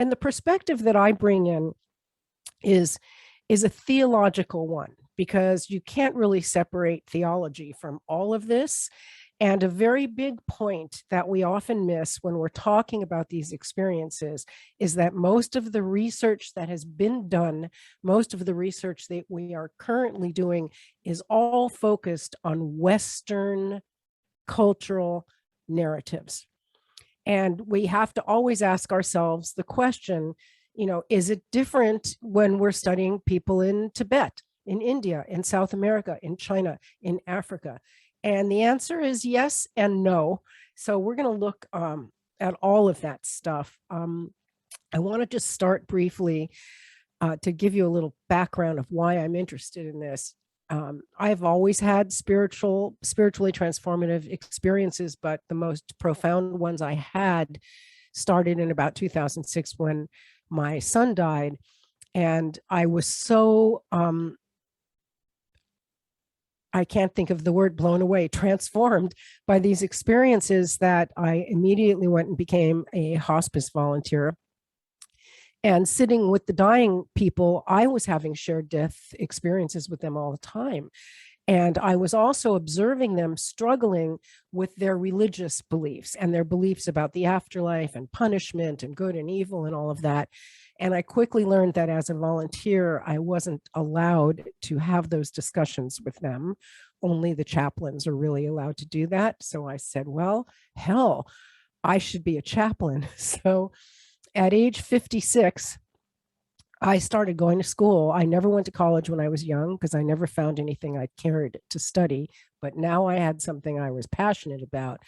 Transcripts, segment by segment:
And the perspective that I bring in is a theological one, because you can't really separate theology from all of this. And a very big point that we often miss when we're talking about these experiences is that most of the research that has been done, most of the research that we are currently doing, is all focused on Western cultural narratives. And we have to always ask ourselves the question, is it different when we're studying people in Tibet, in India, in South America, in China, in Africa? And the answer is yes and no. So we're going to look at all of that stuff. I want to just start briefly to give you a little background of why I'm interested in this. I've always had spiritually transformative experiences, but the most profound ones I had started in about 2006 when my son died. And I was so, I can't think of the word, blown away, transformed by these experiences, that I immediately went and became a hospice volunteer. And sitting with the dying people, I was having shared death experiences with them all the time. And I was also observing them struggling with their religious beliefs and their beliefs about the afterlife and punishment and good and evil and all of that. And I quickly learned that as a volunteer, I wasn't allowed to have those discussions with them. Only the chaplains are really allowed to do that. So I said, well, hell, I should be a chaplain. So at age 56, I started going to school. I never went to college when I was young because I never found anything I cared to study. But now I had something I was passionate about.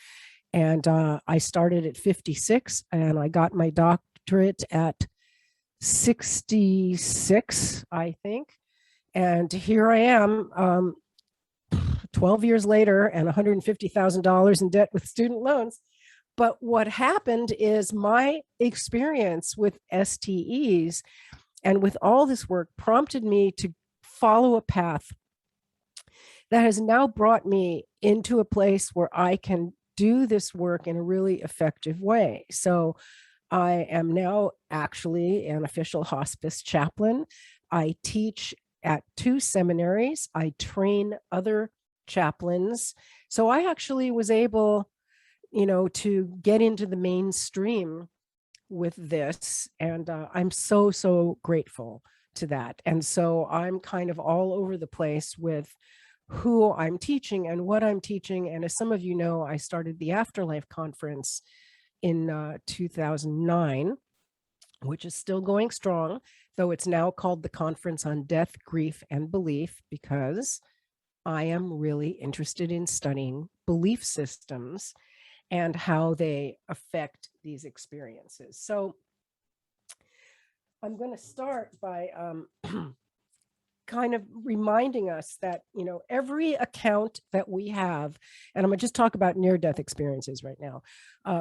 And I started at 56 and I got my doctorate at 66, I think. And here I am 12 years later and $150,000 in debt with student loans. But what happened is my experience with STEs and with all this work prompted me to follow a path that has now brought me into a place where I can do this work in a really effective way. So I am now actually an official hospice chaplain. I teach at 2 seminaries. I train other chaplains. So I actually was able, to get into the mainstream with this. And I'm so grateful to that. And so I'm kind of all over the place with who I'm teaching and what I'm teaching. And as some of you know, I started the Afterlife Conference in 2009, which is still going strong, though it's now called the Conference on Death, Grief, and Belief, because I am really interested in studying belief systems and how they affect these experiences. So I'm going to start by kind of reminding us that, every account that we have, and I'm going to just talk about near-death experiences right now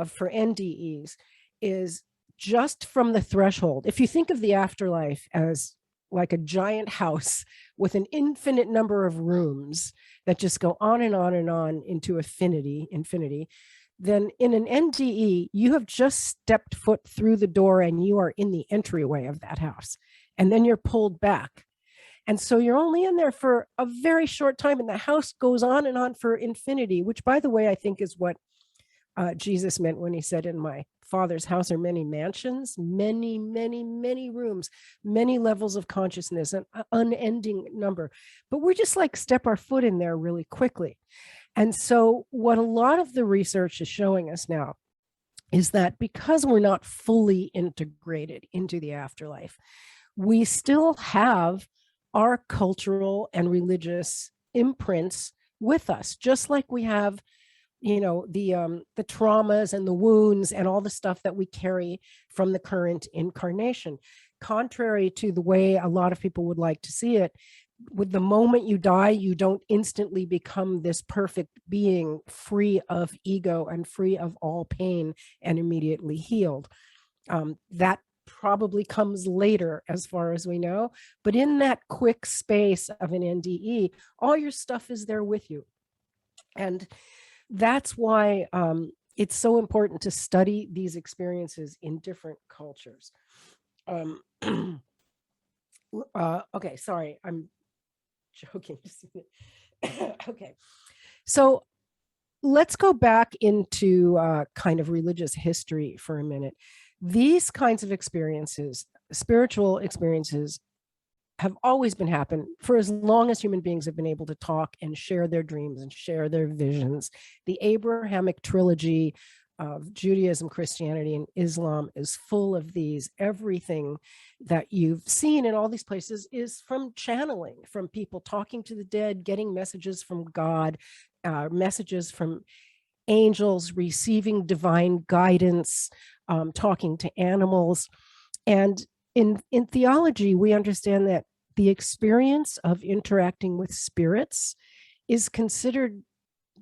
for NDEs, is just from the threshold. If you think of the afterlife as like a giant house with an infinite number of rooms that just go on and on and on into infinity, then in an NDE, you have just stepped foot through the door and you are in the entryway of that house. And then you're pulled back. And so you're only in there for a very short time, and the house goes on and on for infinity, which, by the way, I think is what Jesus meant when he said, in my Father's house are many mansions, many rooms, many levels of consciousness, an unending number. But we're just like step our foot in there really quickly. And so what a lot of the research is showing us now is that because we're not fully integrated into the afterlife, we still have our cultural and religious imprints with us, just like we have, the traumas and the wounds and all the stuff that we carry from the current incarnation. Contrary to the way a lot of people would like to see it, with the moment you die, you don't instantly become this perfect being free of ego and free of all pain and immediately healed. That probably comes later, as far as we know. But in that quick space of an NDE, all your stuff is there with you. And that's why it's so important to study these experiences in different cultures. Um, okay, sorry, I'm joking. Okay, so let's go back into kind of religious history for a minute. These kinds of experiences, spiritual experiences, have always been happening for as long as human beings have been able to talk and share their dreams and share their visions. The Abrahamic trilogy of Judaism, Christianity, and Islam is full of these. Everything that you've seen in all these places is from channeling, from people talking to the dead, getting messages from God, messages from angels, receiving divine guidance, talking to animals. And in theology, we understand that the experience of interacting with spirits is considered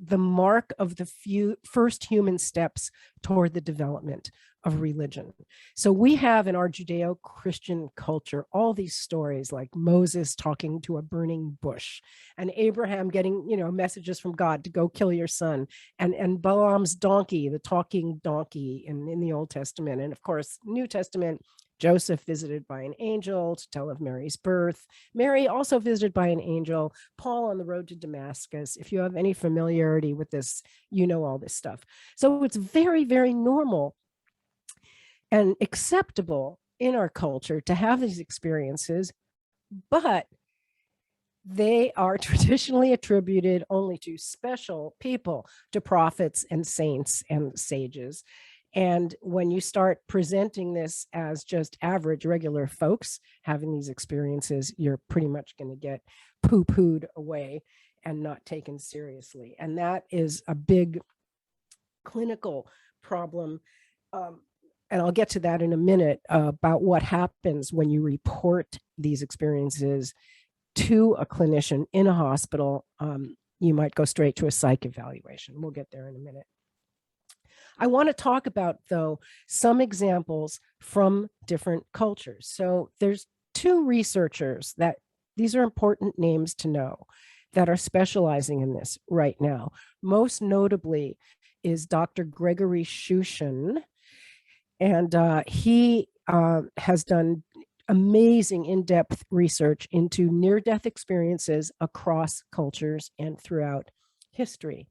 the mark of the first human steps toward the development of religion. So we have in our Judeo-Christian culture all these stories like Moses talking to a burning bush, and Abraham getting, messages from God to go kill your son, and Balaam's donkey, the talking donkey in the Old Testament, and of course New Testament, Joseph visited by an angel to tell of Mary's birth. Mary also visited by an angel. Paul on the road to Damascus. If you have any familiarity with this, you know all this stuff. So it's very, very normal and acceptable in our culture to have these experiences, but they are traditionally attributed only to special people, to prophets and saints and sages. And when you start presenting this as just average, regular folks having these experiences, you're pretty much going to get poo-pooed away and not taken seriously. And that is a big clinical problem. And I'll get to that in a minute about what happens when you report these experiences to a clinician in a hospital. You might go straight to a psych evaluation. We'll get there in a minute. I want to talk about, though, some examples from different cultures. So there's two researchers that these are important names to know that are specializing in this right now. Most notably is Dr. Gregory Shushan, and he has done amazing in-depth research into near-death experiences across cultures and throughout history.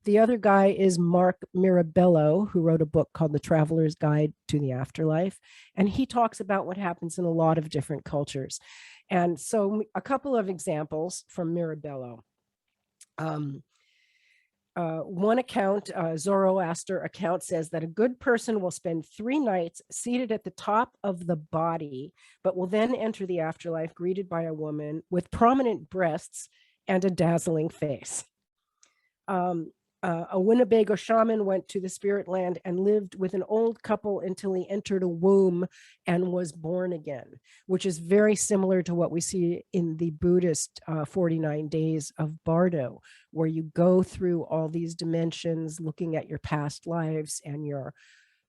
The other guy is Mark Mirabello, who wrote a book called The Traveler's Guide to the Afterlife. And he talks about what happens in a lot of different cultures. And so a couple of examples from Mirabello. One account, Zoroaster account, says that a good person will spend 3 nights seated at the top of the body, but will then enter the afterlife greeted by a woman with prominent breasts and a dazzling face. A Winnebago shaman went to the spirit land and lived with an old couple until he entered a womb and was born again, which is very similar to what we see in the Buddhist 49 days of Bardo, where you go through all these dimensions, looking at your past lives and your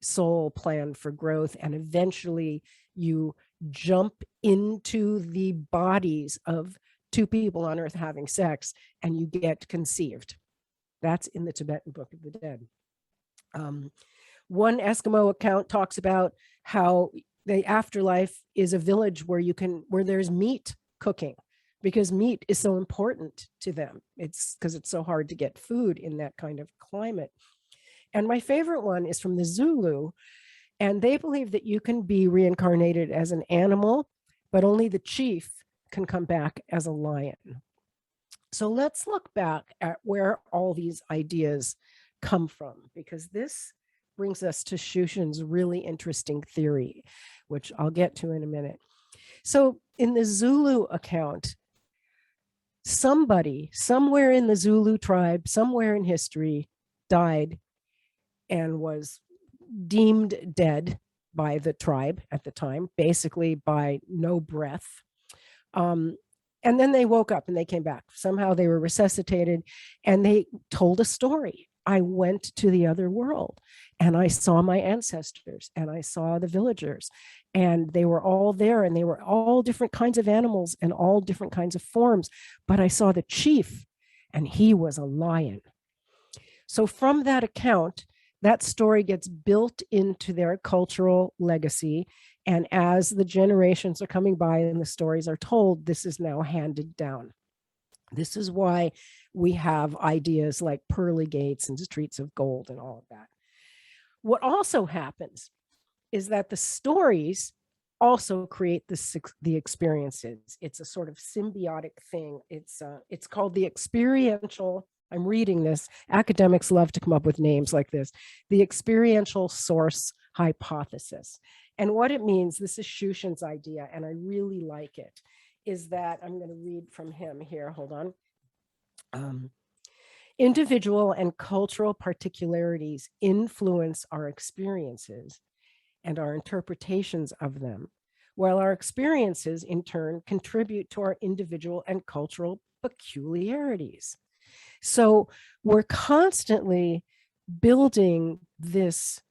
soul plan for growth, and eventually you jump into the bodies of 2 people on earth having sex, and you get conceived. That's in the Tibetan Book of the Dead. One Eskimo account talks about how the afterlife is a village where there's meat cooking, because meat is so important to them. It's because it's so hard to get food in that kind of climate. And my favorite one is from the Zulu, and they believe that you can be reincarnated as an animal, but only the chief can come back as a lion. So let's look back at where all these ideas come from, because this brings us to Shushan's really interesting theory, which I'll get to in a minute. So in the Zulu account, somebody somewhere in the Zulu tribe, somewhere in history, died and was deemed dead by the tribe at the time, basically by no breath. And then they woke up and they came back. Somehow they were resuscitated and they told a story. I went to the other world and I saw my ancestors and I saw the villagers, and they were all there, and they were all different kinds of animals and all different kinds of forms. But I saw the chief and he was a lion. So from that account, that story gets built into their cultural legacy. And as the generations are coming by and the stories are told, this is now handed down. This is why we have ideas like pearly gates and streets of gold and all of that. What also happens is that the stories also create the experiences. It's a sort of symbiotic thing. It's called the experiential. I'm reading this. Academics love to come up with names like this. The experiential source hypothesis. And what it means, this is Shushin's idea, and I really like it, is that I'm going to read from him here. Hold on. Individual and cultural particularities influence our experiences and our interpretations of them, while our experiences in turn contribute to our individual and cultural peculiarities. So we're constantly building this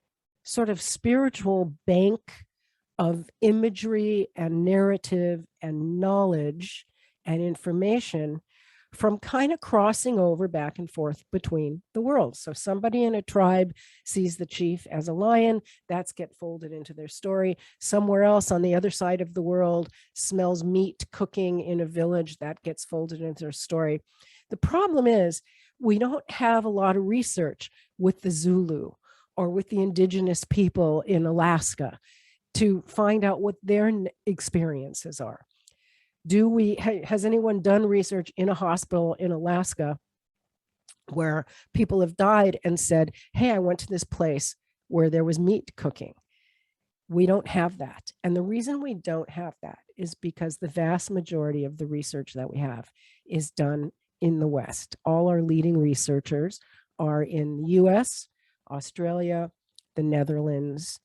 sort of spiritual bank of imagery and narrative and knowledge and information from kind of crossing over back and forth between the worlds. So somebody in a tribe sees the chief as a lion, that's get folded into their story. Somewhere else on the other side of the world smells meat cooking in a village, that gets folded into their story. The problem is we don't have a lot of research with the Zulu or with the indigenous people in Alaska to find out what their experiences are. Has anyone done research in a hospital in Alaska where people have died and said, hey, I went to this place where there was meat cooking? We don't have that. And the reason we don't have that is because the vast majority of the research that we have is done in the West. All our leading researchers are in the US, Australia, the Netherlands,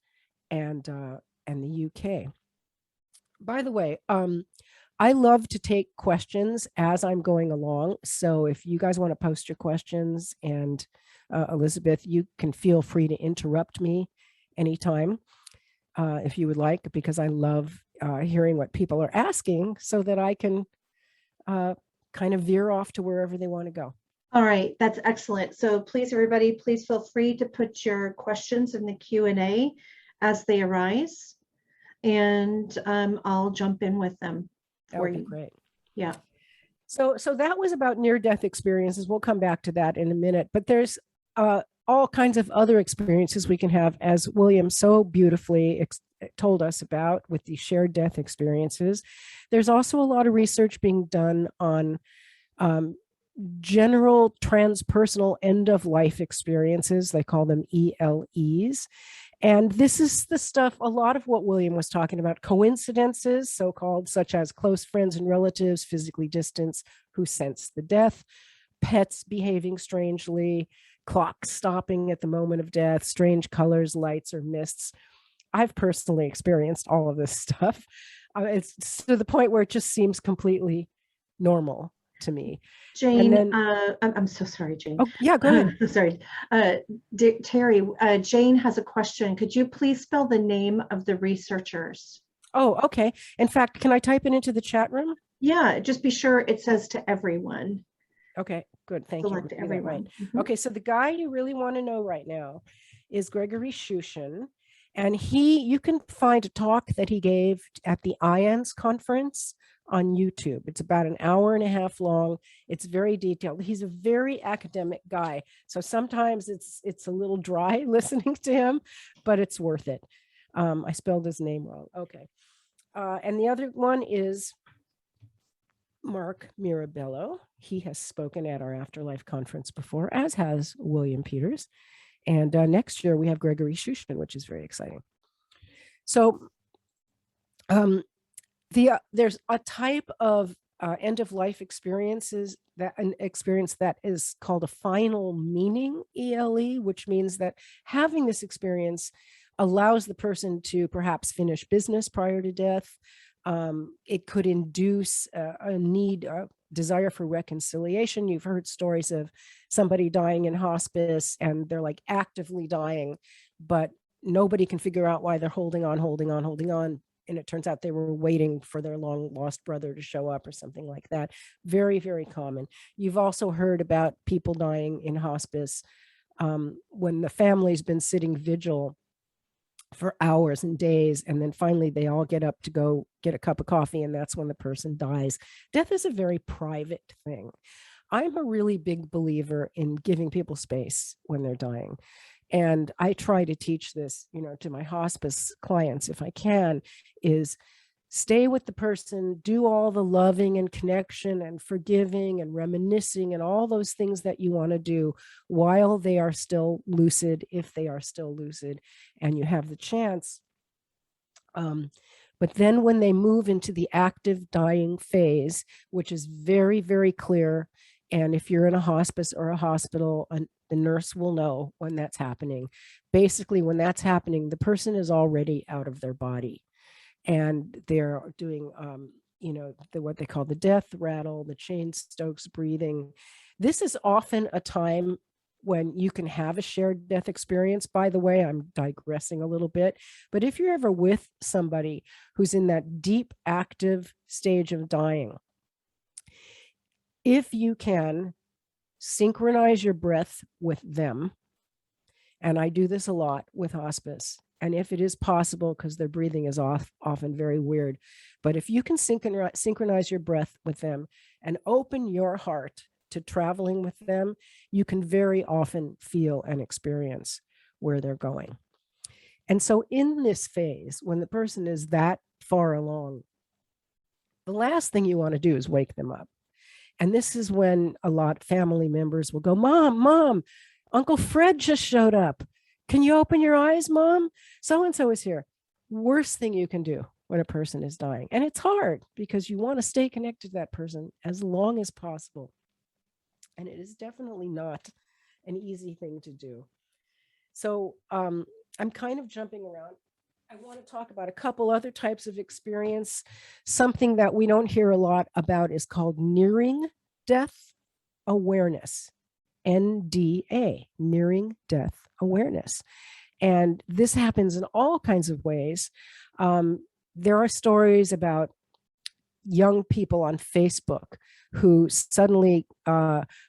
and the UK. By the way, I love to take questions as I'm going along. So if you guys want to post your questions, and Elizabeth, you can feel free to interrupt me anytime if you would like, because I love hearing what people are asking so that I can kind of veer off to wherever they want to go. All right, that's excellent. So please, everybody, please feel free to put your questions in the Q&A as they arise, and I'll jump in with them. That would be great. Yeah. So that was about near-death experiences. We'll come back to that in a minute, but there's all kinds of other experiences we can have, as William so beautifully told us about with the shared death experiences. There's also a lot of research being done on general transpersonal end-of-life experiences. They call them ELEs. And this is the stuff, a lot of what William was talking about, coincidences, so-called, such as close friends and relatives, physically distanced, who sense the death, pets behaving strangely, clocks stopping at the moment of death, strange colors, lights, or mists. I've personally experienced all of this stuff. It's to the point where it just seems completely normal to me. Jane, then, I'm so sorry, Jane. Oh, yeah, go ahead. Sorry. Terri, Jane has a question. Could you please spell the name of the researchers? Oh, okay. In fact, can I type it into the chat room? Yeah, just be sure it says to everyone. Okay, good. Thank you. Select everyone. Mm-hmm. Okay, so the guy you really want to know right now is Gregory Shushin. And you can find a talk that he gave at the IANS conference on YouTube. It's about an hour and a half long. It's very detailed. He's a very academic guy. So sometimes it's a little dry listening to him, but it's worth it. I spelled his name wrong. Okay. And the other one is Mark Mirabello. He has spoken at our Afterlife conference before, as has William Peters. And next year we have Gregory Shushin, which is very exciting. So there's a type of end-of-life experiences, an experience that is called a final meaning ELE, which means that having this experience allows the person to perhaps finish business prior to death. It could induce a desire for reconciliation. You've heard stories of somebody dying in hospice and they're like actively dying, but nobody can figure out why they're holding on. And it turns out they were waiting for their long lost brother to show up or something like that. Very, very common. You've also heard about people dying in hospice when the family's been sitting vigil for hours and days, and then finally they all get up to go get a cup of coffee, and that's when the person dies. Death is a very private thing. I'm a really big believer in giving people space when they're dying. And I try to teach this, to my hospice clients, if I can, is stay with the person, do all the loving and connection and forgiving and reminiscing and all those things that you want to do while they are still lucid, if they are still lucid and you have the chance. But then when they move into the active dying phase, which is very, very clear, and if you're in a hospice or a hospital, the nurse will know when that's happening. Basically, when that's happening, the person is already out of their body. And they're doing, what they call the death rattle, the Cheyne-Stokes breathing. This is often a time when you can have a shared death experience. By the way, I'm digressing a little bit, but if you're ever with somebody who's in that deep, active stage of dying, if you can synchronize your breath with them, and I do this a lot with hospice, and if it is possible, because their breathing is often very weird, but if you can synchronize your breath with them and open your heart to traveling with them, you can very often feel and experience where they're going. And so in this phase, when the person is that far along, the last thing you want to do is wake them up. And this is when a lot of family members will go, Mom, Uncle Fred just showed up. Can you open your eyes, Mom? So-and-so is here. Worst thing you can do when a person is dying. And it's hard because you want to stay connected to that person as long as possible. And it is definitely not an easy thing to do. So I'm kind of jumping around. I want to talk about a couple other types of experience. Something that we don't hear a lot about is called nearing death awareness. NDA, nearing death awareness. And this happens in all kinds of ways. There are stories about young people on Facebook who suddenly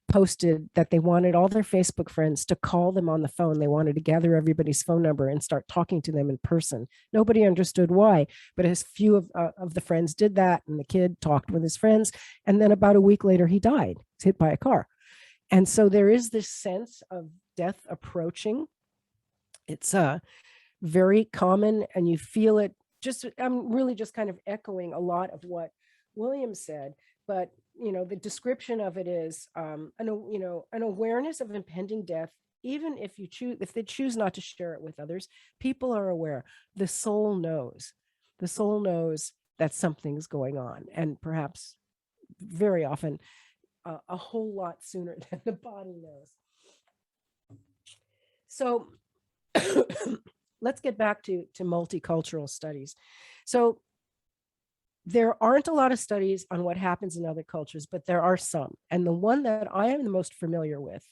posted that they wanted all their Facebook friends to call them on the phone. They wanted to gather everybody's phone number and start talking to them in person. Nobody understood why, but as few of the friends did that, and the kid talked with his friends, and then about a week later, he died. He was hit by a car. And so there is this sense of death approaching. It's very common, and you feel it. I'm really just kind of echoing a lot of what William said, but the description of it is an awareness of impending death. Even if they choose not to share it with others, people are aware. The soul knows. The soul knows that something's going on, and perhaps very often a whole lot sooner than the body knows. So let's get back to multicultural studies. So there aren't a lot of studies on what happens in other cultures, but there are some. And the one that I am the most familiar with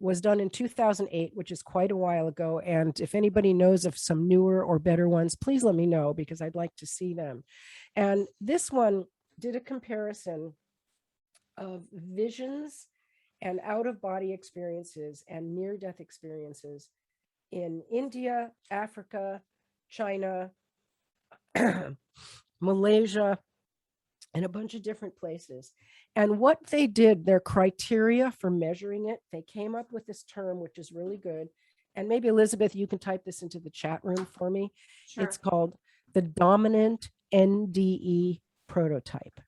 was done in 2008, which is quite a while ago. And if anybody knows of some newer or better ones, please let me know, because I'd like to see them. And this one did a comparison of visions and out-of-body experiences and near-death experiences in India, Africa, China, Malaysia, and a bunch of different places. And what they did, their criteria for measuring it, they came up with this term, which is really good. And maybe Elizabeth, you can type this into the chat room for me. Sure. It's called the dominant NDE prototype.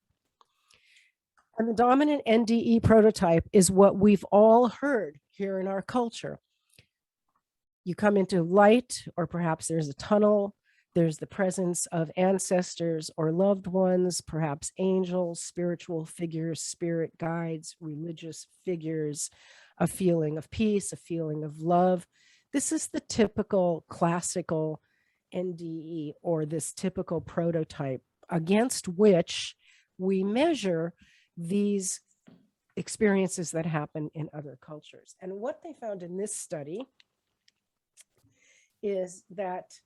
And the dominant NDE prototype is what we've all heard here in our culture. You come into light, or perhaps there's a tunnel. There's the presence of ancestors or loved ones, perhaps angels, spiritual figures, spirit guides, religious figures, a feeling of peace, a feeling of love. This is the typical classical NDE, or this typical prototype against which we measure these experiences that happen in other cultures. And what they found in this study is that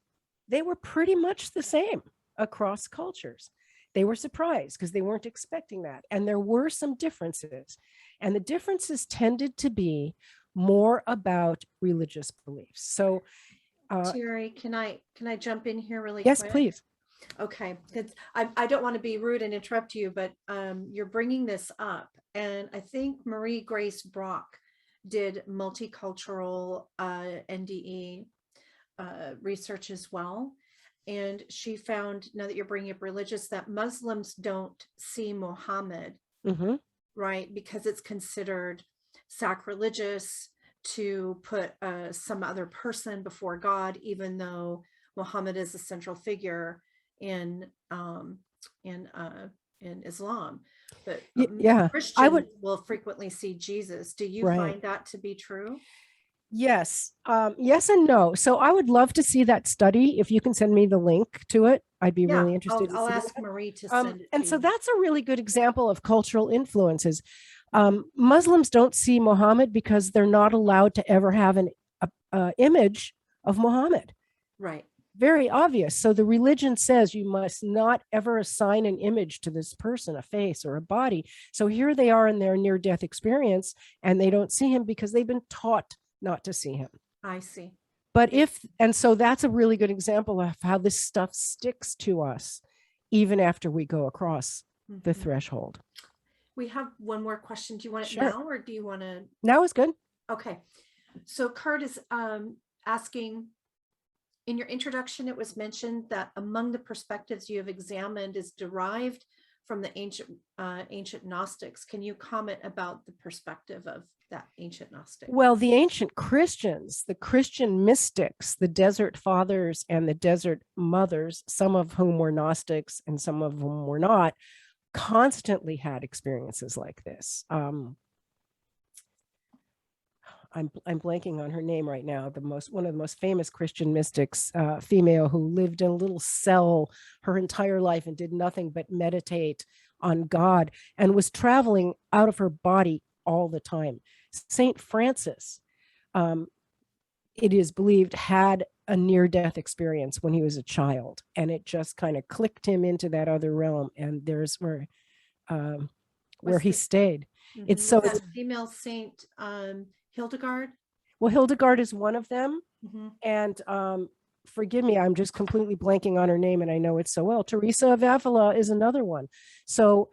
they were pretty much the same across cultures. They were surprised because they weren't expecting that. And there were some differences. And the differences tended to be more about religious beliefs. So Terri, can I jump in here really yes, quick? please. Okay, because I don't want to be rude and interrupt you, but you're bringing this up, and I think Marie Grace Brock did multicultural NDE research as well, and she found, now that you're bringing up religious, that Muslims don't see Muhammad, right, because it's considered sacrilegious to put some other person before God, even though Muhammad is a central figure in Islam. But Yeah, I would. Christians will frequently see Jesus. Do you Right. find that to be true? Yes. Yes and no. So I would love to see that study. If you can send me the link to it, I'd be Yeah, really interested in I'll seeing ask that. Marie to send it And to so you. that's a really good example of cultural influences. Muslims don't see Muhammad because they're not allowed to ever have an image of Muhammad. Right. Very obvious. So the religion says you must not ever assign an image to this person, a face or a body. So here they are in their near-death experience, and they don't see him because they've been taught not to see him. I see. But and so that's a really good example of how this stuff sticks to us, even after we go across the threshold. We have one more question. Do you want it Sure. now, or do you want to? Now is good. Okay. So Kurt is asking, in your introduction, it was mentioned that among the perspectives you have examined is derived from the ancient Gnostics. Can you comment about the perspective of that ancient Gnostic? Well, the ancient Christians, the Christian mystics, the Desert Fathers and the Desert Mothers, some of whom were Gnostics and some of whom were not, constantly had experiences like this. I'm blanking on her name right now. One of the most famous Christian mystics, female who lived in a little cell her entire life and did nothing but meditate on God and was traveling out of her body all the time. Saint Francis, it is believed, had a near-death experience when he was a child, and it just kind of clicked him into that other realm. And there's where he stayed. It's so that female saint Hildegard. Well, Hildegard is one of them, and forgive me, I'm just completely blanking on her name, and I know it so well. Teresa of Avila is another one. So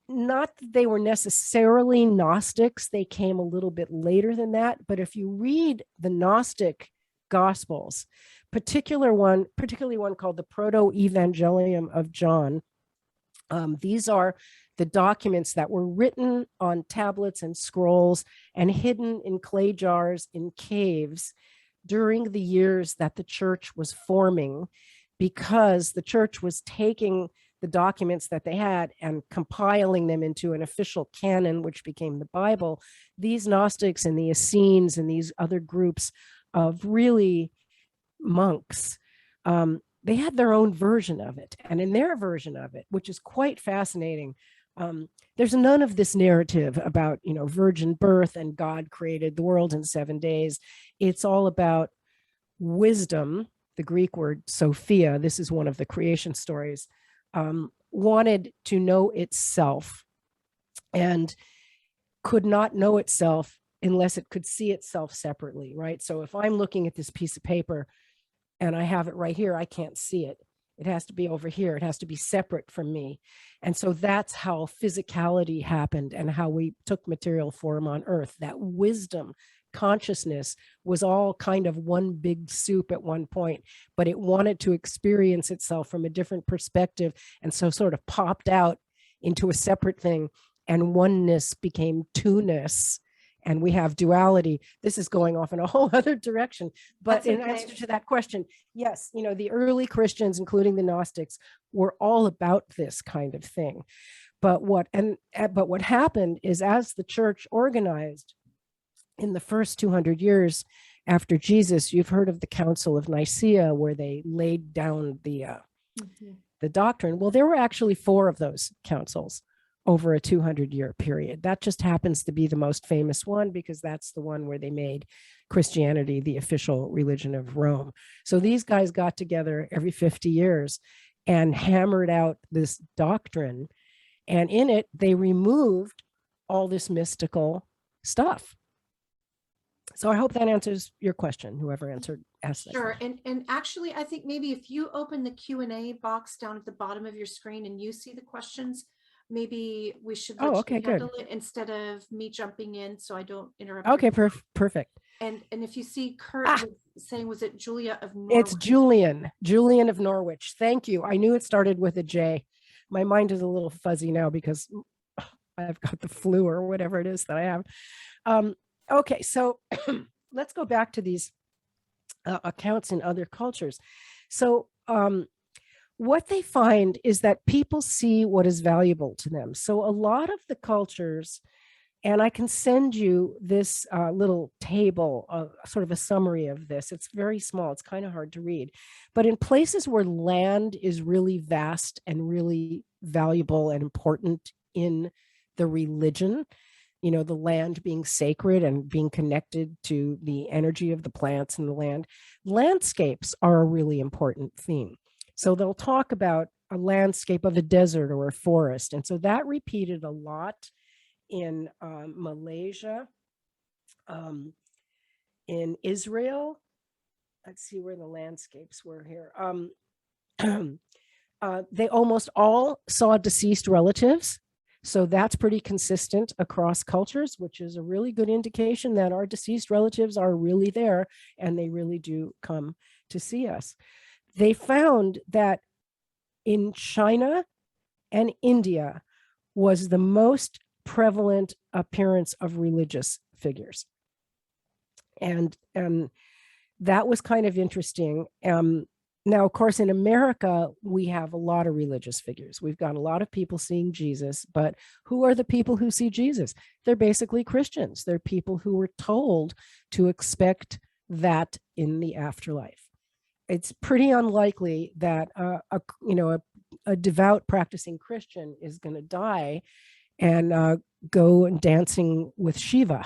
not that they were necessarily Gnostics, they came a little bit later than that, but if you read the Gnostic Gospels, particularly one called the Proto-Evangelium of John, these are the documents that were written on tablets and scrolls and hidden in clay jars in caves during the years that the church was forming, because the church was taking the documents that they had and compiling them into an official canon, which became the Bible. These Gnostics and the Essenes and these other groups of really monks, they had their own version of it. And in their version of it, which is quite fascinating, there's none of this narrative about, virgin birth and God created the world in 7 days. It's all about wisdom. The Greek word Sophia, this is one of the creation stories, wanted to know itself and could not know itself unless it could see itself separately, right? So if I'm looking at this piece of paper and I have it right here, I can't see it. It has to be over here. It has to be separate from me. And so that's how physicality happened and how we took material form on earth. That wisdom, consciousness was all kind of one big soup at one point, but it wanted to experience itself from a different perspective. And so sort of popped out into a separate thing, and oneness became two-ness. And we have duality. This is going off in a whole other direction. But in answer to that question, yes, the early Christians, including the Gnostics, were all about this kind of thing. But what happened is, as the church organized in the first 200 years after Jesus, you've heard of the Council of Nicaea, where they laid down the doctrine. Well, there were actually 4 of those councils over a 200-year period. That just happens to be the most famous one because that's the one where they made Christianity the official religion of Rome. So these guys got together every 50 years and hammered out this doctrine. And in it, they removed all this mystical stuff. So I hope that answers your question, whoever asked that Sure. question. And actually, I think maybe if you open the Q&A box down at the bottom of your screen and you see the questions, maybe we should Oh, let you okay, good. handle it instead of me jumping in so I don't interrupt your Okay, flow. perfect. And if you see Kurt Ah, was saying, was it Julia of it's Norwich? Julian of Norwich. Thank you. I knew it started with a J. My mind is a little fuzzy now because I've got the flu or whatever it is that I have. Um, okay, so let's go back to these accounts in other cultures. So, what they find is that people see what is valuable to them. So, a lot of the cultures, and I can send you this little table, sort of a summary of this. It's very small, it's kind of hard to read. But in places where land is really vast and really valuable and important in the religion, the land being sacred and being connected to the energy of the plants in the land, landscapes are a really important theme. So they'll talk about a landscape of a desert or a forest. And so that repeated a lot in Malaysia, um, in Israel. Let's see where the landscapes were here. They almost all saw deceased relatives. So that's pretty consistent across cultures, which is a really good indication that our deceased relatives are really there and they really do come to see us. They found that in China and India was the most prevalent appearance of religious figures. And that was kind of interesting. Now, of course, in America, we have a lot of religious figures. We've got a lot of people seeing Jesus, but who are the people who see Jesus? They're basically Christians. They're people who were told to expect that in the afterlife. It's pretty unlikely that a devout practicing Christian is going to die and go and dancing with Shiva,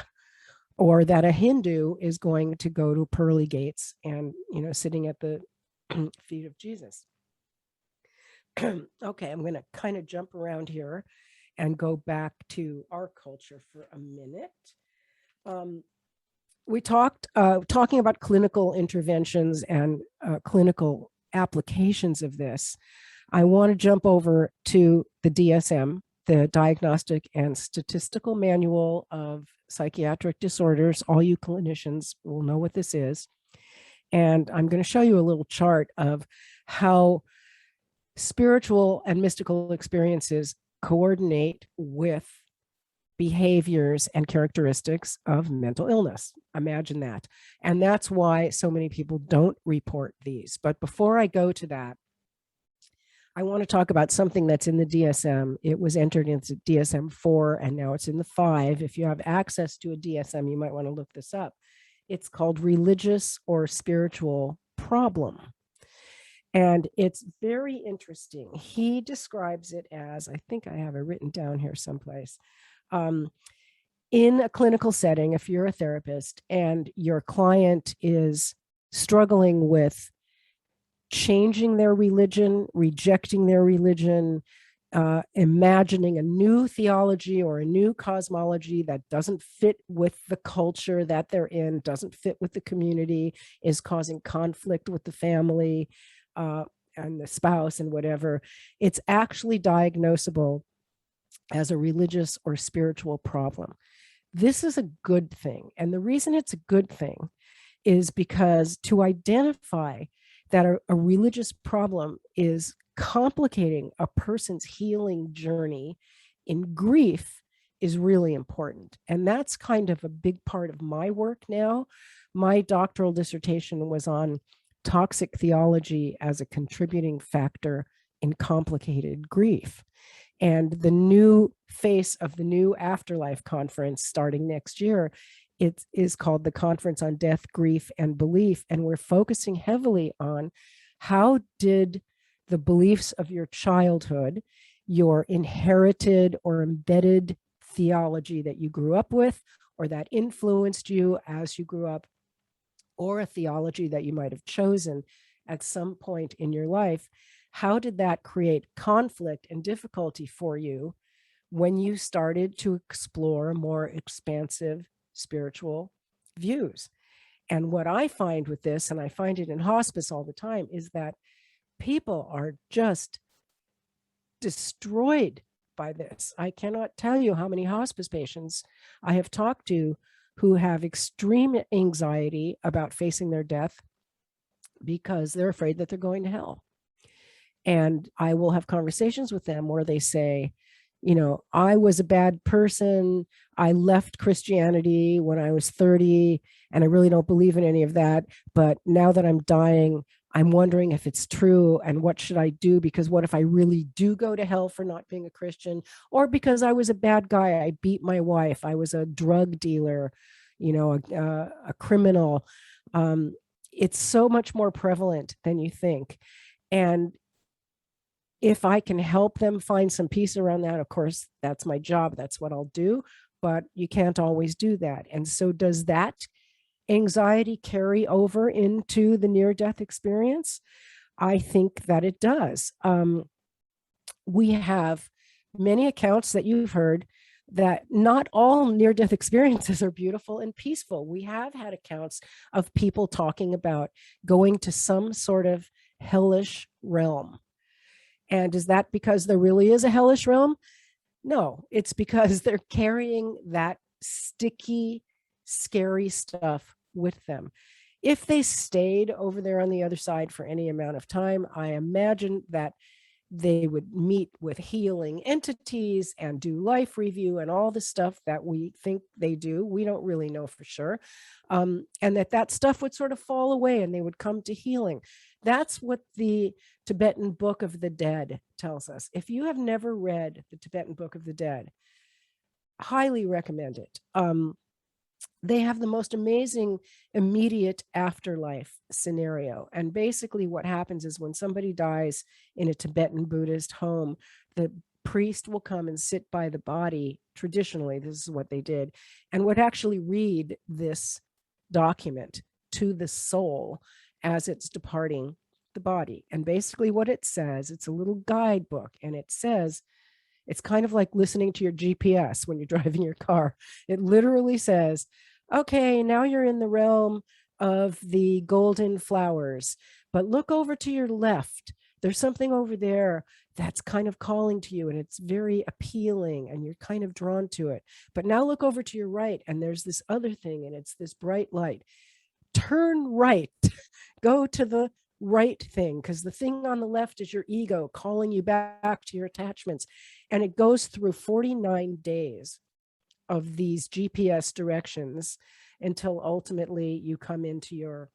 or that a Hindu is going to go to pearly gates and sitting at the feet of Jesus. Okay, I'm going to kind of jump around here and go back to our culture for a minute. We talking about clinical interventions and clinical applications of this. I want to jump over to the DSM, the Diagnostic and Statistical Manual of Psychiatric Disorders. All you clinicians will know what this is. And I'm going to show you a little chart of how spiritual and mystical experiences coordinate with behaviors and characteristics of mental illness. Imagine that. And that's why so many people don't report these. But before I go to that, I want to talk about something that's in the DSM. It was entered into DSM 4 and now it's in the 5. If you have access to a DSM, you might want to look this up. It's called religious or spiritual problem. And it's very interesting. He describes it as, I think I have it written down here someplace. In a clinical setting, if you're a therapist and your client is struggling with changing their religion, rejecting their religion, imagining a new theology or a new cosmology that doesn't fit with the culture that they're in, doesn't fit with the community, is causing conflict with the family and the spouse and whatever, it's actually diagnosable as a religious or spiritual problem. This is a good thing. And the reason it's a good thing is because to identify that a religious problem is complicating a person's healing journey in grief is really important. And that's kind of a big part of my work now. My doctoral dissertation was on toxic theology as a contributing factor in complicated grief. And the new face of the new afterlife conference starting next year, it is called the Conference on Death, Grief, and Belief. And we're focusing heavily on how did the beliefs of your childhood, your inherited or embedded theology that you grew up with, or that influenced you as you grew up, or a theology that you might have chosen at some point in your life, how did that create conflict and difficulty for you when you started to explore more expansive spiritual views. And what I find with this, and I find it in hospice all the time, is that people are just destroyed by this. I cannot tell you how many hospice patients I have talked to who have extreme anxiety about facing their death because they're afraid that they're going to hell. And I will have conversations with them where they say, you know, I was a bad person. I left Christianity when I was 30, and I really don't believe in any of that. But now that I'm dying, I'm wondering if it's true and what should I do? Because what if I really do go to hell for not being a Christian, or because I was a bad guy, I beat my wife, I was a drug dealer, you know, a criminal. It's so much more prevalent than you think. And if I can help them find some peace around that, of course, that's my job. That's what I'll do. But you can't always do that. And so does that anxiety carry over into the near-death experience? I think that it does. We have many accounts that you've heard that not all near-death experiences are beautiful and peaceful. We have had accounts of people talking about going to some sort of hellish realm. And is that because there really is a hellish realm? No, it's because they're carrying that sticky, scary stuff with them. If they stayed over there on the other side for any amount of time, I imagine that they would meet with healing entities and do life review and all the stuff that we think they do. We don't really know for sure. And that stuff would sort of fall away and they would come to healing. That's what the Tibetan Book of the Dead tells us. If you have never read the Tibetan Book of the Dead, highly recommend it. They have the most amazing immediate afterlife scenario. And basically what happens is when somebody dies in a Tibetan Buddhist home, the priest will come and sit by the body. Traditionally, this is what they did, and would actually read this document to the soul as it's departing the body. And basically what it says, it's a little guidebook, and it says, it's kind of like listening to your GPS when you're driving your car. It literally says, okay, now you're in the realm of the golden flowers, but look over to your left. There's something over there that's kind of calling to you, and it's very appealing, and you're kind of drawn to it. But now look over to your right, and there's this other thing, and it's this bright light. Turn right, go to the right thing, because the thing on the left is your ego calling you back to your attachments. And it goes through 49 days of these GPS directions until ultimately you come into your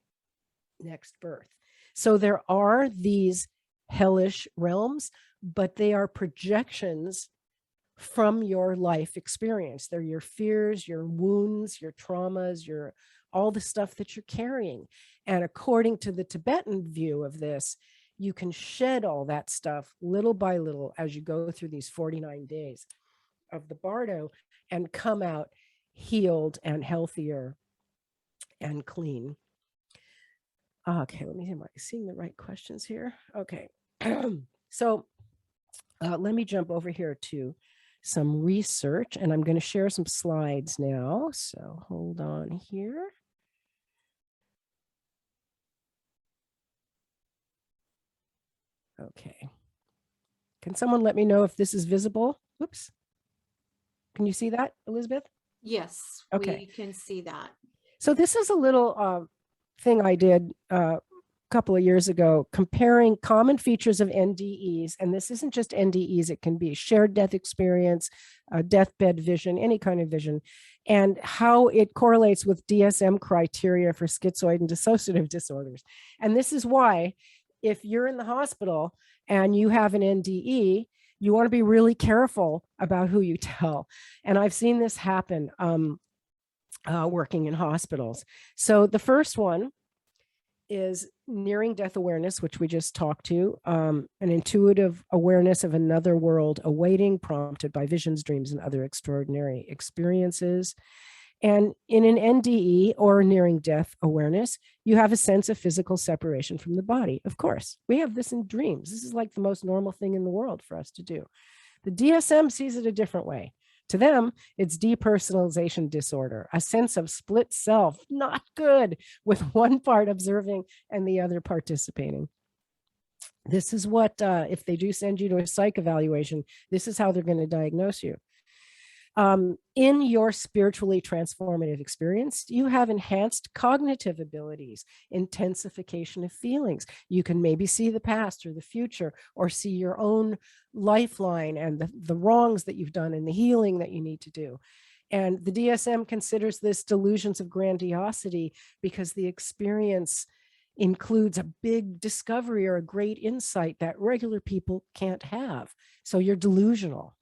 next birth. So there are these hellish realms, but they are projections from your life experience. They're your fears, your wounds, your traumas, your all the stuff that you're carrying. And according to the Tibetan view of this, you can shed all that stuff little by little as you go through these 49 days of the bardo and come out healed and healthier and clean. Okay, let me see, am I seeing the right questions here? Okay, so let me jump over here to some research, and I'm going to share some slides now. So hold on here. Okay. Can someone let me know if this is visible? Whoops. Can you see that, Elizabeth? Yes, okay. We can see that. So this is a little thing I did a couple of years ago, comparing common features of NDEs. And this isn't just NDEs, it can be shared death experience, deathbed vision, any kind of vision, and how it correlates with DSM criteria for schizoid and dissociative disorders. And this is why, if you're in the hospital and you have an NDE, you want to be really careful about who you tell. And I've seen this happen working in hospitals. So the first one is nearing death awareness, which we just talked to, an intuitive awareness of another world awaiting, prompted by visions, dreams, and other extraordinary experiences. And in an NDE or nearing death awareness, you have a sense of physical separation from the body. Of course, we have this in dreams. This is like the most normal thing in the world for us to do. The DSM sees it a different way. To them, it's depersonalization disorder, a sense of split self, not good, with one part observing and the other participating. This is what, if they do send you to a psych evaluation, this is how they're going to diagnose you. In your spiritually transformative experience, you have enhanced cognitive abilities, intensification of feelings. You can maybe see the past or the future, or see your own lifeline and the wrongs that you've done and the healing that you need to do. And the DSM considers this delusions of grandiosity because the experience includes a big discovery or a great insight that regular people can't have. So you're delusional.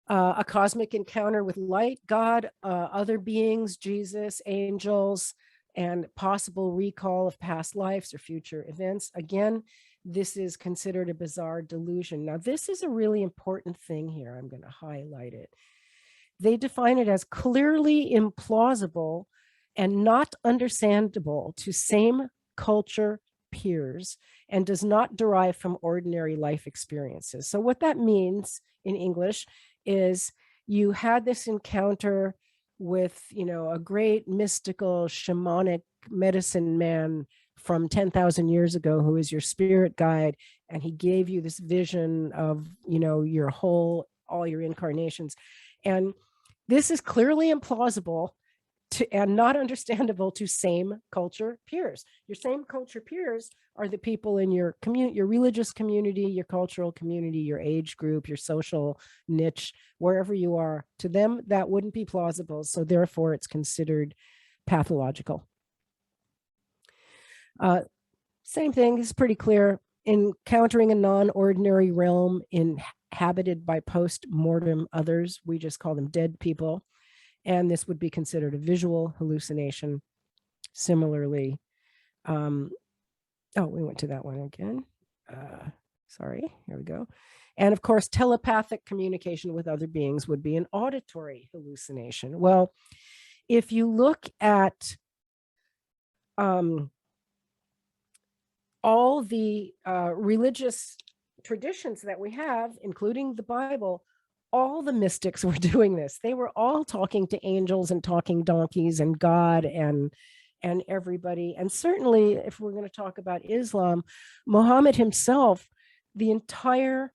A cosmic encounter with light, God, other beings, Jesus, angels, and possible recall of past lives or future events. Again, this is considered a bizarre delusion. Now, this is a really important thing here. I'm going to highlight it. They define it as clearly implausible and not understandable to same culture peers, and does not derive from ordinary life experiences. So what that means in English is you had this encounter with, a great mystical shamanic medicine man from 10,000 years ago who is your spirit guide, and he gave you this vision of, your all your incarnations. And this is clearly implausible and not understandable to same culture peers. Your same culture peers are the people in your community, your religious community, your cultural community, your age group, your social niche, wherever you are. To them, that wouldn't be plausible. So therefore, it's considered pathological. Same thing, is pretty clear. Encountering a non-ordinary realm inhabited by post-mortem others, we just call them dead people. And this would be considered a visual hallucination. Similarly, we went to that one again. Sorry, here we go. And of course, telepathic communication with other beings would be an auditory hallucination. Well, if you look at all the religious traditions that we have, including the Bible, all the mystics were doing this. They were all talking to angels and talking donkeys and God and everybody. And certainly, if we're going to talk about Islam, Muhammad himself, the entire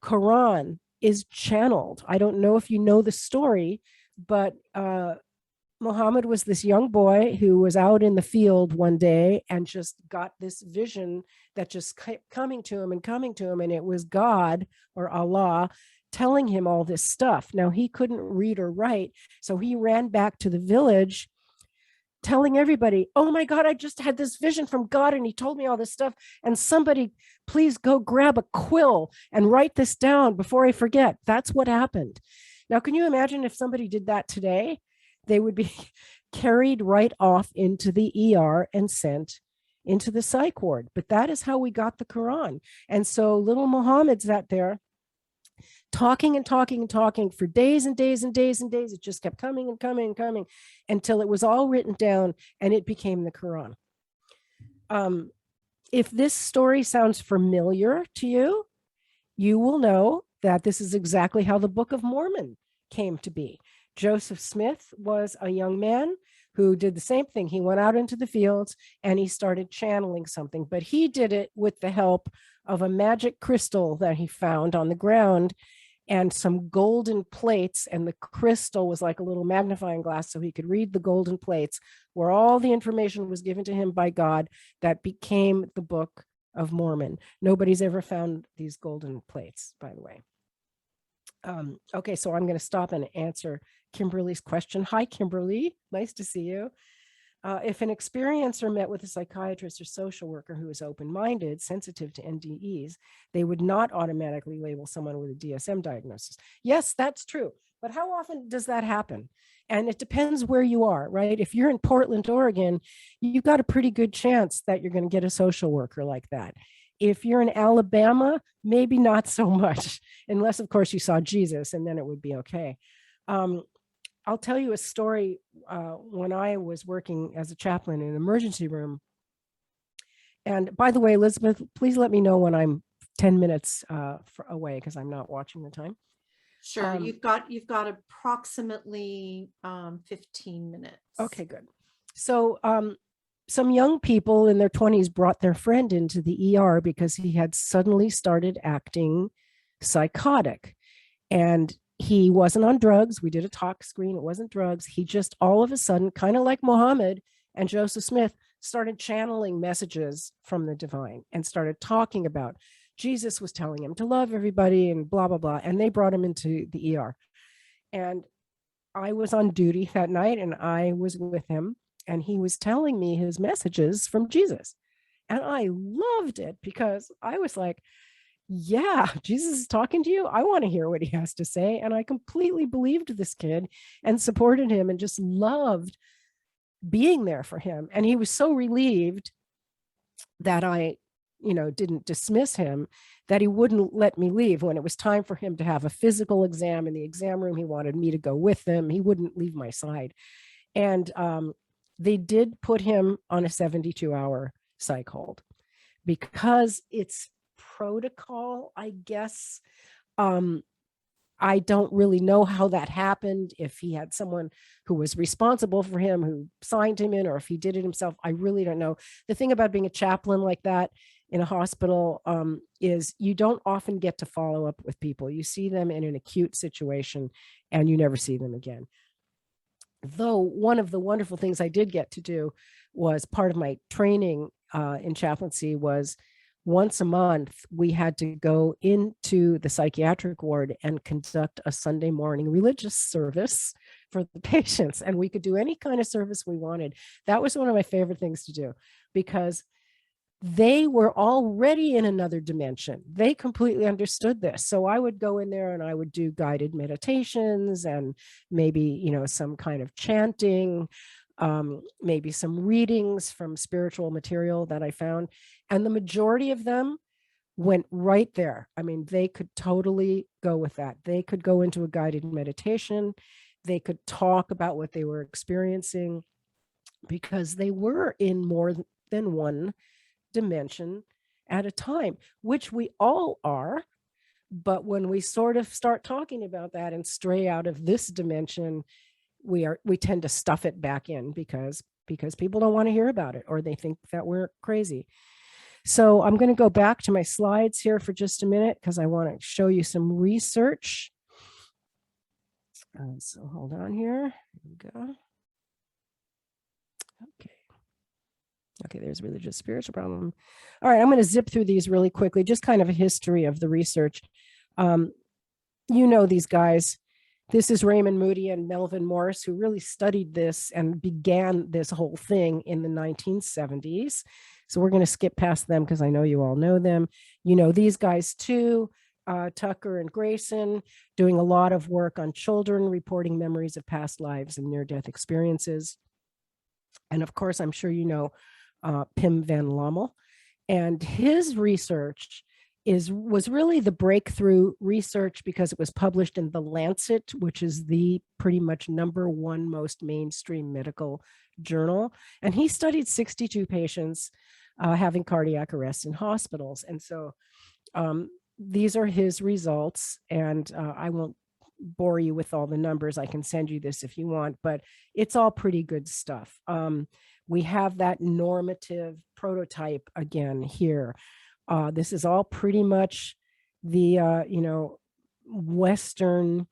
Quran is channeled. I don't know if you know the story, but Muhammad was this young boy who was out in the field one day and just got this vision that just kept coming to him, and it was God or Allah telling him all this stuff. Now, he couldn't read or write, so he ran back to the village telling everybody, oh my God, I just had this vision from God and he told me all this stuff, and somebody please go grab a quill and write this down before I forget. That's what happened. Now, can you imagine if somebody did that today? They would be carried right off into the ER and sent into the psych ward. But that is how we got the Quran. And so little Muhammad sat there talking and talking and talking for days and days and days and days. It just kept coming and coming and coming until it was all written down and it became the Quran. If this story sounds familiar to you, you will know that this is exactly how the Book of Mormon came to be. Joseph Smith was a young man who did the same thing. He went out into the fields and he started channeling something, but he did it with the help of a magic crystal that he found on the ground and some golden plates. And the crystal was like a little magnifying glass, so he could read the golden plates where all the information was given to him by God that became the Book of Mormon. Nobody's ever found these golden plates, by the way. Okay, so I'm going to stop and answer Kimberly's question. Hi, Kimberly. Nice to see you. If an experiencer met with a psychiatrist or social worker who is open-minded, sensitive to NDEs, they would not automatically label someone with a DSM diagnosis. Yes, that's true. But how often does that happen? And it depends where you are, right? If you're in Portland, Oregon, you've got a pretty good chance that you're going to get a social worker like that. If you're in Alabama, maybe not so much, unless, of course, you saw Jesus, and then it would be okay. I'll tell you a story. When I was working as a chaplain in an emergency room, and by the way, Elizabeth, please let me know when I'm 10 minutes away because I'm not watching the time. Sure. You've got approximately 15 minutes. Okay, good. So some young people in their 20s brought their friend into the ER because he had suddenly started acting psychotic. And he wasn't on drugs. We did a talk screen. It wasn't drugs. He just all of a sudden, kind of like Muhammad and Joseph Smith, started channeling messages from the divine and started talking about Jesus was telling him to love everybody and blah, blah, blah. And they brought him into the ER. And I was on duty that night and I was with him and he was telling me his messages from Jesus. And I loved it because I was like, yeah, Jesus is talking to you. I want to hear what he has to say. And I completely believed this kid and supported him and just loved being there for him. And he was so relieved that I, didn't dismiss him, that he wouldn't let me leave. When it was time for him to have a physical exam in the exam room, he wanted me to go with him. He wouldn't leave my side. And they did put him on a 72-hour psych hold because it's protocol, I guess. I don't really know how that happened, if he had someone who was responsible for him who signed him in, or if he did it himself. I really don't know. The thing about being a chaplain like that in a hospital is you don't often get to follow up with people. You see them in an acute situation and you never see them again. Though one of the wonderful things I did get to do was part of my training in chaplaincy was once a month, we had to go into the psychiatric ward and conduct a Sunday morning religious service for the patients. And we could do any kind of service we wanted. That was one of my favorite things to do because they were already in another dimension. They completely understood this. So I would go in there and I would do guided meditations and maybe, some kind of chanting, maybe some readings from spiritual material that I found. And the majority of them went right there. I mean, they could totally go with that. They could go into a guided meditation. They could talk about what they were experiencing because they were in more than one dimension at a time, which we all are. But when we sort of start talking about that and stray out of this dimension, we tend to stuff it back in because people don't want to hear about it or they think that we're crazy. So I'm going to go back to my slides here for just a minute because I want to show you some research. So hold on here. Here we go. Okay, there's religious spiritual problem. All right, I'm going to zip through these really quickly, just kind of a history of the research. These guys. This is Raymond Moody and Melvin Morris, who really studied this and began this whole thing in the 1970s. So we're going to skip past them because I know you all know them. These guys too, Tucker and Grayson, doing a lot of work on children, reporting memories of past lives and near-death experiences. And of course, I'm sure Pim van Lommel. And his research was really the breakthrough research because it was published in The Lancet, which is the pretty much #1 most mainstream medical journal. And he studied 62 patients having cardiac arrest in hospitals. And so these are his results. And I won't bore you with all the numbers. I can send you this if you want, but it's all pretty good stuff. We have that normative prototype again here. This is all pretty much the, Western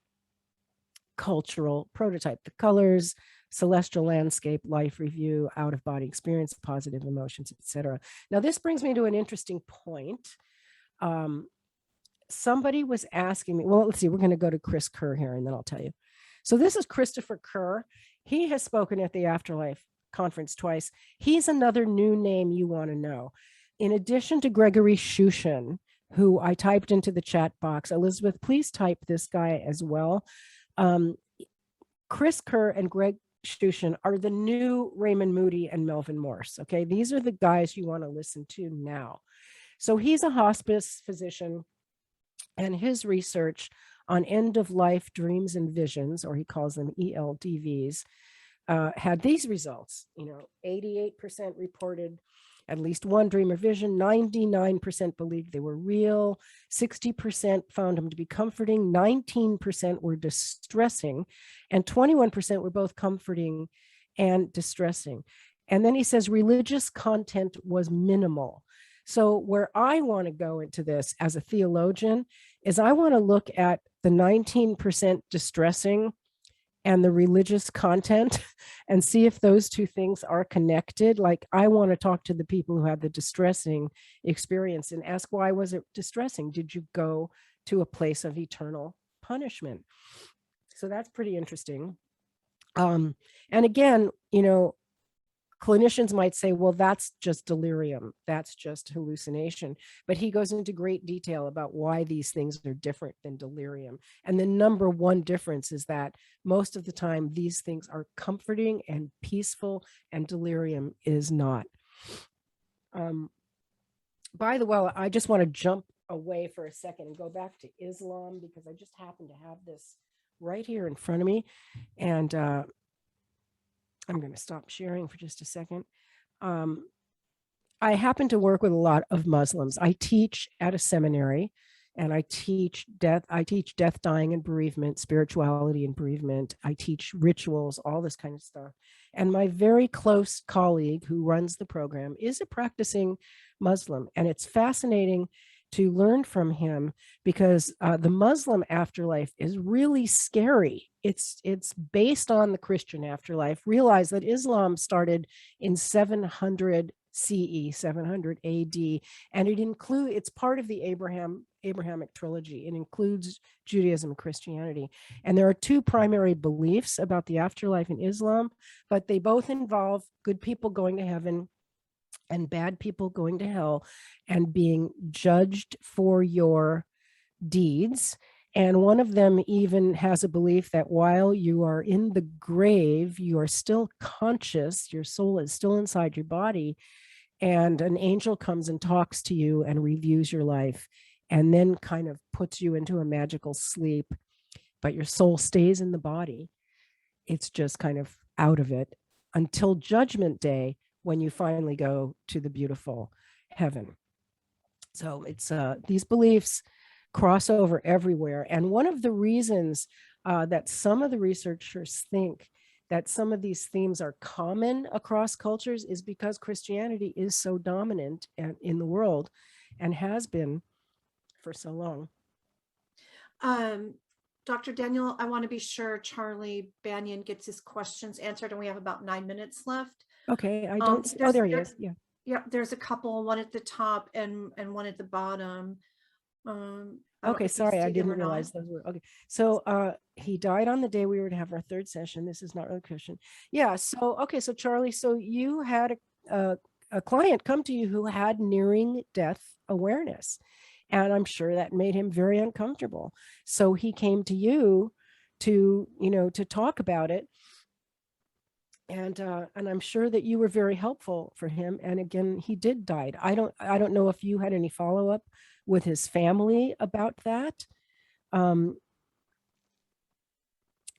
cultural prototype, the colors, celestial landscape, life review, out-of-body experience, positive emotions, etc. Now, this brings me to an interesting point. Somebody was asking me, well, let's see, we're going to go to Chris Kerr here, and then I'll tell you. So this is Christopher Kerr. He has spoken at the Afterlife conference twice. He's another new name you want to know. In addition to Gregory Shushan, who I typed into the chat box, Elizabeth, please type this guy as well. Chris Kerr and Greg Shushan are the new Raymond Moody and Melvin Morse. Okay, these are the guys you want to listen to now. So he's a hospice physician, and his research on end-of-life dreams and visions, or he calls them ELDVs, had these results. 88% reported at least one dream or vision. 99% believed they were real. 60% found them to be comforting. 19% were distressing. And 21% were both comforting and distressing. And then he says religious content was minimal. So where I want to go into this as a theologian is I want to look at the 19% distressing and the religious content and see if those two things are connected. Like, I want to talk to the people who had the distressing experience and ask, why was it distressing? Did you go to a place of eternal punishment? So that's pretty interesting. And again, clinicians might say, well, that's just delirium. That's just hallucination. But he goes into great detail about why these things are different than delirium. And the number one difference is that most of the time, these things are comforting and peaceful, and delirium is not. By the way, I just want to jump away for a second and go back to Islam, because I just happen to have this right here in front of me. And I'm going to stop sharing for just a second. I happen to work with a lot of Muslims. I teach at a seminary, and I teach death, dying, and bereavement, spirituality and bereavement. I teach rituals, all this kind of stuff. And my very close colleague who runs the program is a practicing Muslim. And it's fascinating to learn from him, because the Muslim afterlife is really scary. It's based on the Christian afterlife. Realize that Islam started in 700 CE, 700 AD, and it's part of the Abrahamic trilogy. It includes Judaism and Christianity. And there are two primary beliefs about the afterlife in Islam, but they both involve good people going to heaven and bad people going to hell and being judged for your deeds. And one of them even has a belief that while you are in the grave, you are still conscious, your soul is still inside your body, and an angel comes and talks to you and reviews your life, and then kind of puts you into a magical sleep, but your soul stays in the body. It's just kind of out of it until Judgment Day, when you finally go to the beautiful heaven. So it's these beliefs cross over everywhere. And one of the reasons that some of the researchers think that some of these themes are common across cultures is because Christianity is so dominant in the world and has been for so long. Dr. Daniel, I want to be sure Charlie Banyan gets his questions answered, and we have about 9 minutes left. Okay, I don't. Oh, there he is. Yeah. Yeah, there's a couple, one at the top and one at the bottom. Okay, sorry, I didn't realize those were okay. So he died on the day we were to have our third session. This is not really Christian. Yeah. So okay, so Charlie, so you had a client come to you who had nearing death awareness, and I'm sure that made him very uncomfortable. So he came to you to talk about it. And I'm sure that you were very helpful for him. And again, he did die. I don't know if you had any follow-up with his family about that.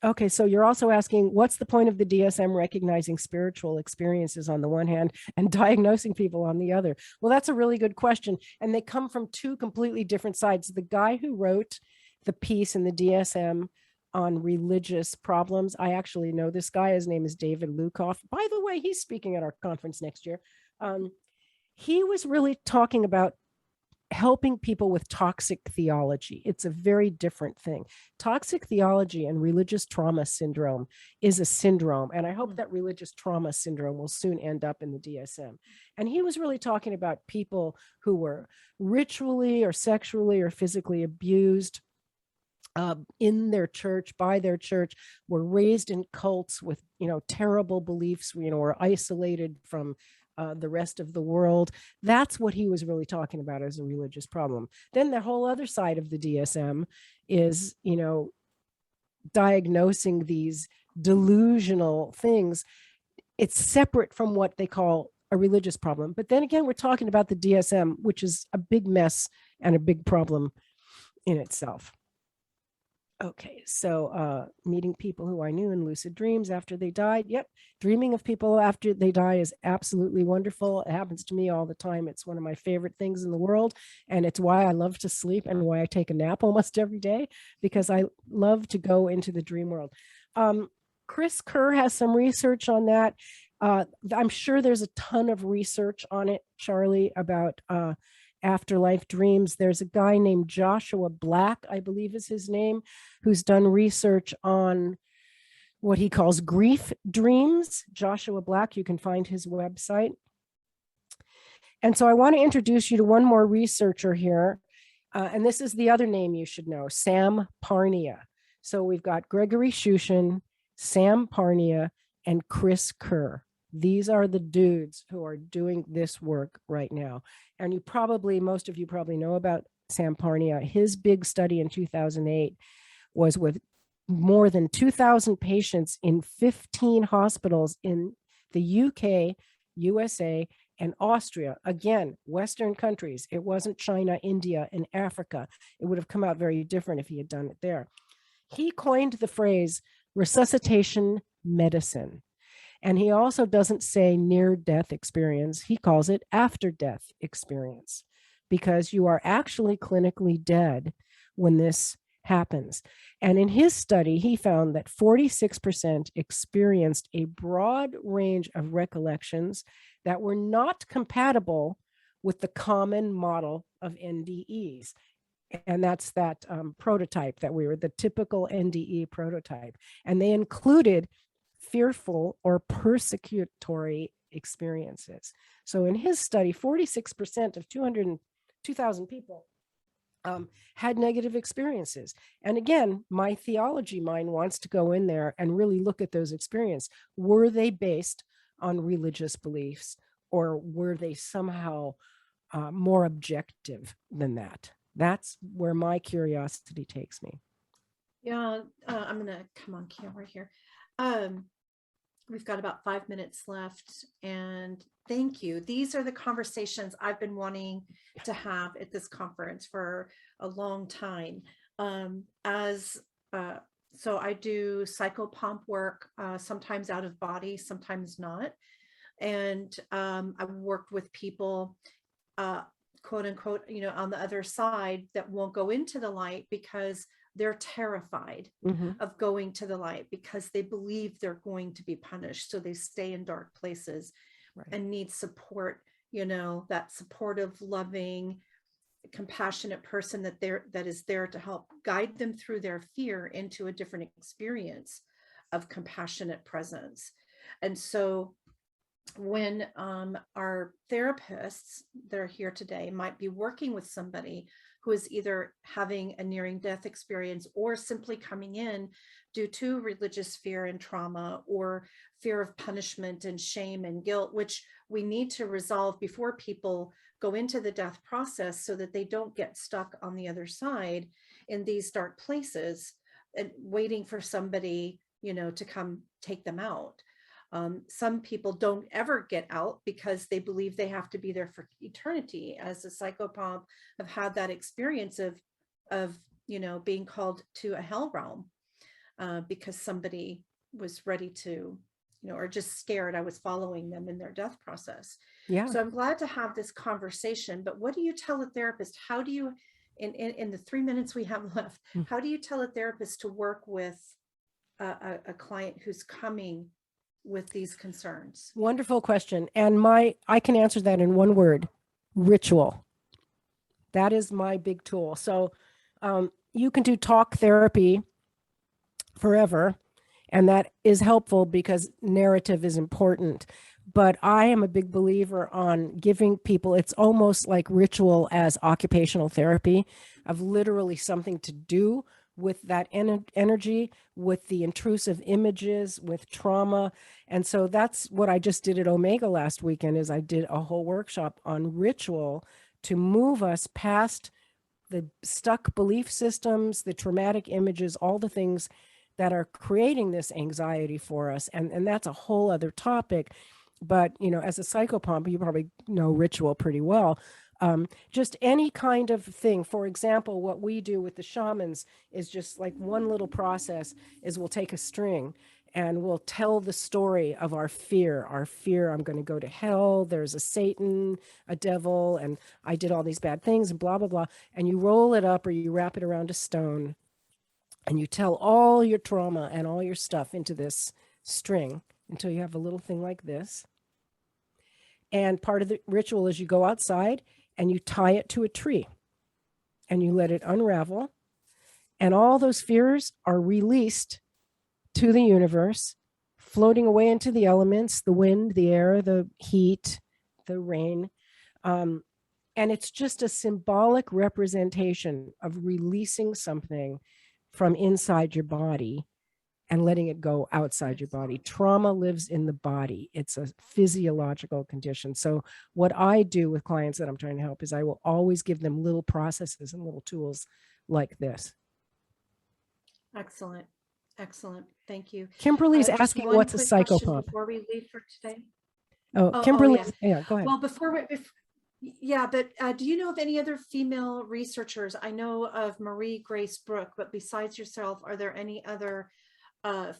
Okay, so you're also asking, what's the point of the DSM recognizing spiritual experiences on the one hand and diagnosing people on the other? Well, that's a really good question. And they come from two completely different sides. The guy who wrote the piece in the DSM on religious problems, I actually know this guy. His name is David Lukoff. By the way, he's speaking at our conference next year. He was really talking about helping people with toxic theology. It's a very different thing. Toxic theology and religious trauma syndrome is a syndrome. And I hope that religious trauma syndrome will soon end up in the DSM. And he was really talking about people who were ritually or sexually or physically abused in their church, by their church, were raised in cults with, terrible beliefs, were isolated from the rest of the world. That's what he was really talking about as a religious problem. Then the whole other side of the DSM is, diagnosing these delusional things. It's separate from what they call a religious problem. But then again, we're talking about the DSM, which is a big mess and a big problem in itself. Okay, so meeting people who I knew in lucid dreams after they died. Yep, dreaming of people after they die is absolutely wonderful. It happens to me all the time. It's one of my favorite things in the world, and it's why I love to sleep and why I take a nap almost every day, because I love to go into the dream world. Chris Kerr has some research on that. I'm sure there's a ton of research on it, Charlie, about afterlife dreams. There's a guy named Joshua Black, I believe is his name, who's done research on what he calls grief dreams. Joshua Black, you can find his website. And so I want to introduce you to one more researcher here. And this is the other name you should know, Sam Parnia. So we've got Gregory Shushin, Sam Parnia, and Chris Kerr. These are the dudes who are doing this work right now. And most of you probably know about Sam Parnia. His big study in 2008 was with more than 2,000 patients in 15 hospitals in the UK, USA, and Austria. Again, Western countries. It wasn't China, India, and Africa. It would have come out very different if he had done it there. He coined the phrase resuscitation medicine. And he also doesn't say near-death experience. He calls it after-death experience, because you are actually clinically dead when this happens. And in his study, he found that 46% experienced a broad range of recollections that were not compatible with the common model of NDEs. And that's that prototype that the typical NDE prototype. And they included fearful or persecutory experiences. So in his study, 46% of 2,000 people had negative experiences. And again, my theology mind wants to go in there and really look at those experiences. Were they based on religious beliefs, or were they somehow more objective than that? That's where my curiosity takes me. Yeah, I'm gonna come on camera here. We've got about 5 minutes left, and thank you. These are the conversations I've been wanting to have at this conference for a long time. So I do psychopomp work, sometimes out of body, sometimes not. And I've worked with people, quote unquote, on the other side, that won't go into the light because they're terrified of going to the light, because they believe they're going to be punished. So they stay in dark places, right, and need support, that supportive, loving, compassionate person that is there to help guide them through their fear into a different experience of compassionate presence. And so when our therapists that are here today might be working with somebody who is either having a nearing death experience, or simply coming in due to religious fear and trauma, or fear of punishment and shame and guilt, which we need to resolve before people go into the death process, so that they don't get stuck on the other side in these dark places and waiting for somebody, to come take them out. Some people don't ever get out because they believe they have to be there for eternity. As a psychopomp, I've had that experience of being called to a hell realm because somebody was ready to, or just scared I was following them in their death process. Yeah. So I'm glad to have this conversation. But what do you tell a therapist? How do you, in the 3 minutes we have left, how do you tell a therapist to work with a client who's coming with these concerns? Wonderful question. And I can answer that in one word: ritual. That is my big tool. So you can do talk therapy forever, and that is helpful because narrative is important. But I am a big believer on giving people, it's almost like ritual as occupational therapy, of literally something to do with that energy, with the intrusive images, with trauma. And so that's what I just did at Omega last weekend, is I did a whole workshop on ritual to move us past the stuck belief systems, the traumatic images, all the things that are creating this anxiety for us. And that's a whole other topic. But, as a psychopomp, you probably know ritual pretty well. Just any kind of thing. For example, what we do with the shamans is just like one little process is we'll take a string and we'll tell the story of our fear. Our fear, I'm going to go to hell. There's a Satan, a devil, and I did all these bad things and blah, blah, blah. And you roll it up or you wrap it around a stone and you tell all your trauma and all your stuff into this string until you have a little thing like this. And part of the ritual is you go outside and you tie it to a tree and you let it unravel. And all those fears are released to the universe, floating away into the elements, the wind, the air, the heat, the rain. And it's just a symbolic representation of releasing something from inside your body and letting it go outside your body. Trauma lives in the body. It's a physiological condition. So what I do with clients that I'm trying to help is I will always give them little processes and little tools like this. Excellent. Excellent. Thank you. Kimberly's Just asking one what's a quick question psychopomp. before we leave for today. Oh, Oh, Kimberly, yes. yeah, go ahead. Well, yeah, but do you know of any other female researchers? I know of Marie Grace Brook, but besides yourself, are there any other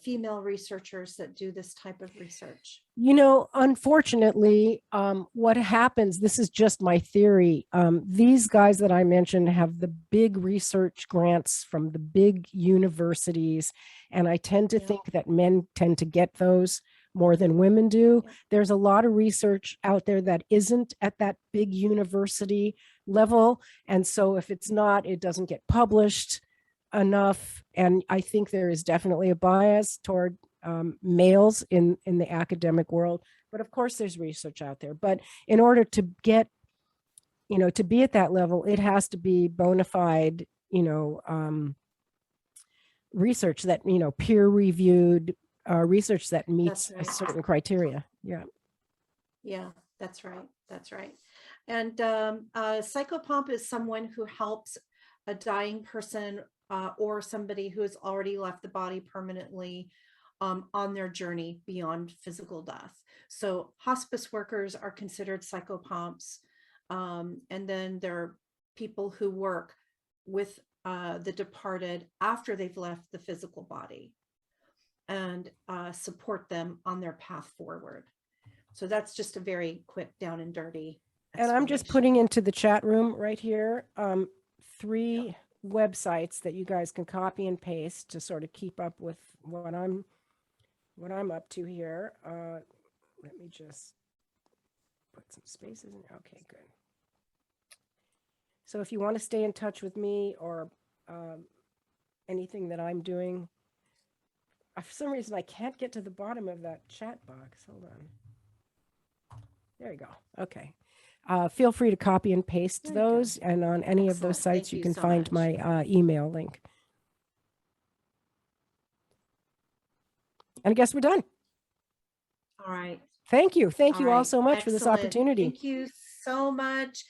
female researchers that do this type of research? You know, unfortunately, what happens, this is just my theory. These guys that I mentioned have the big research grants from the big universities. And I tend to think that men tend to get those more than women do. Yeah. There's a lot of research out there that isn't at that big university level. And so if it's not, it doesn't get published enough. And I think there is definitely a bias toward males in the academic world. But of course, there's research out there. But in order to get, you know, to be at that level, it has to be bona fide, you know, research that, you know, peer reviewed research that meets a certain criteria. Yeah. Yeah, that's right. That's right. And psychopomp is someone who helps a dying person or somebody who has already left the body permanently on their journey beyond physical death. So hospice workers are considered psychopomps. And then there are people who work with the departed after they've left the physical body and support them on their path forward. So that's just a very quick down and dirty. And I'm just putting into the chat room right here 3 websites that you guys can copy and paste to sort of keep up with what I'm up to here. Let me just put some spaces in. Okay, good. So if you want to stay in touch with me or anything that I'm doing, for some reason I can't get to the bottom of that chat box. Hold on. There you go. Okay. Feel free to copy and paste those, and on any of those sites you can find my email link. And I guess we're done. All right. Thank you. Thank you all so much for this opportunity. Thank you so much.